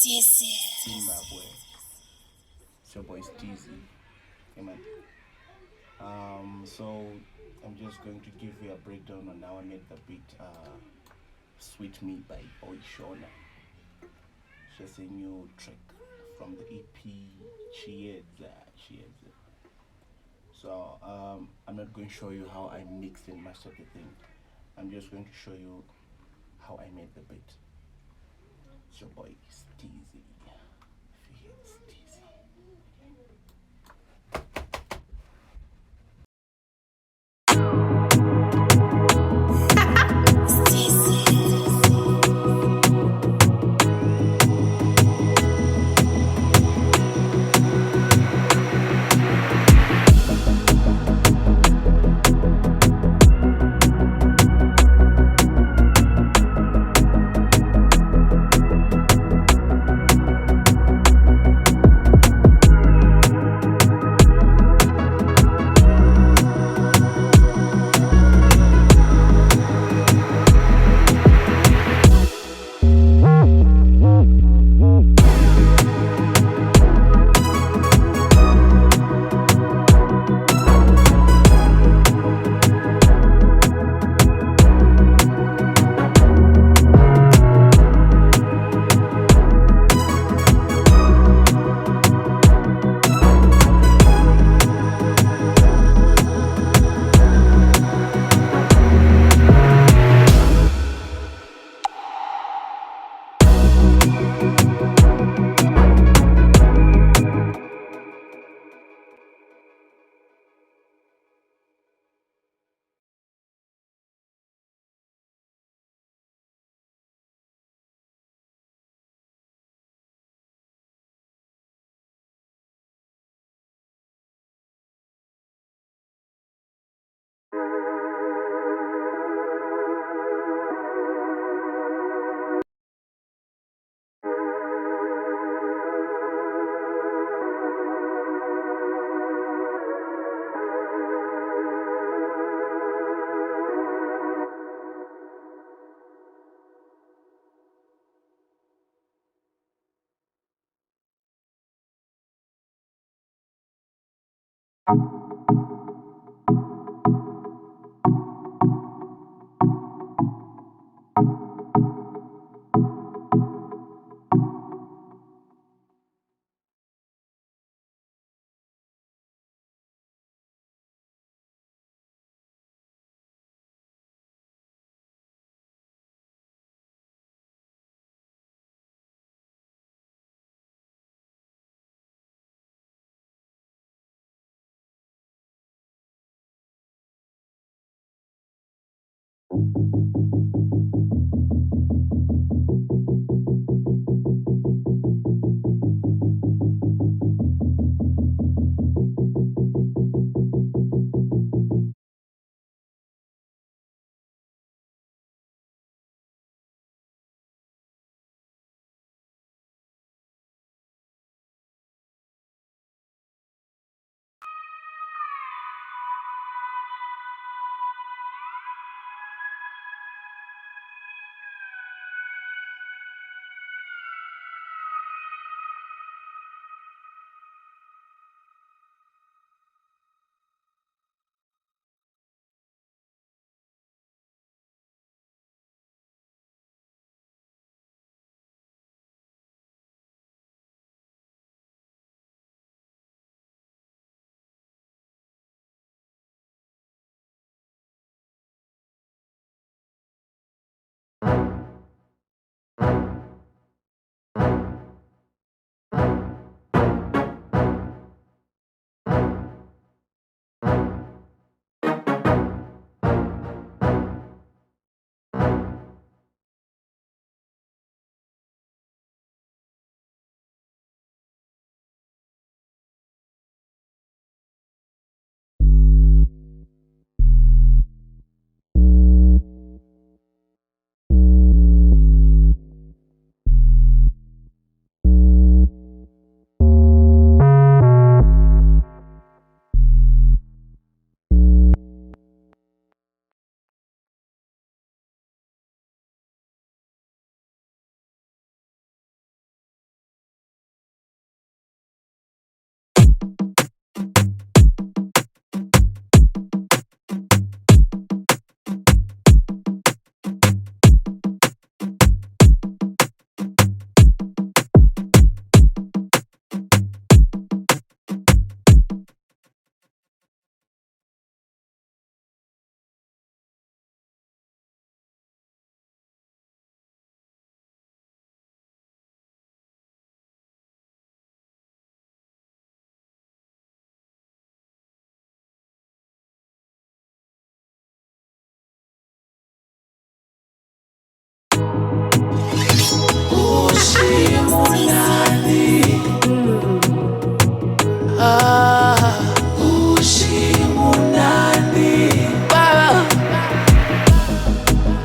Zimbabwe. It's your boy Steezy. Amen. So I'm just going to give you a breakdown on how I made the beat Sweet Me by Boi Shona. It's just a new track from the EP Chieza. So I'm not going to show you how I mixed and mastered the thing. I'm just going to show you how I made the beat. It's your boy Steezy. If you hear Steezy.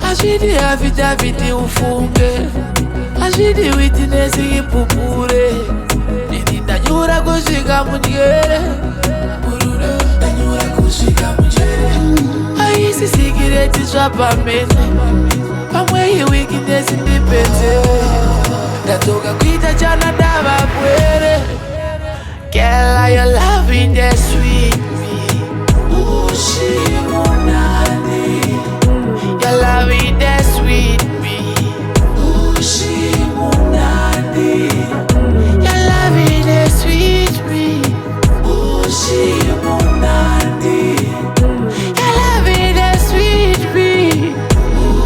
Ajidi avidi ufunge, ajidi witness ipupure. Nindinda nyura kushika munjere, nyura kushika munjere. Aisi cigarette chapa mene, pamwe weakness ndipete. Ndatoka kuita chana dava bwere. Girl, your loving that sweet me. Ushimunani. Your loving that sweet me. Ushimunani. Your loving that sweet me. Ushimunani. Your loving that sweet me.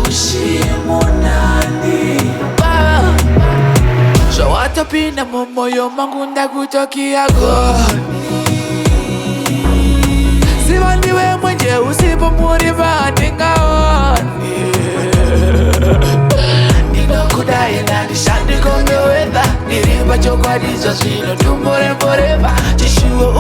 Ushimunani. So what up in the moyo mangu ndakutokia goni. Sivandiwe mwenje usipo muriva ningaoni. Ninokudaye nandishandi konge wetha. Niriba chokwa dizo sino tumbore forever. Chishuo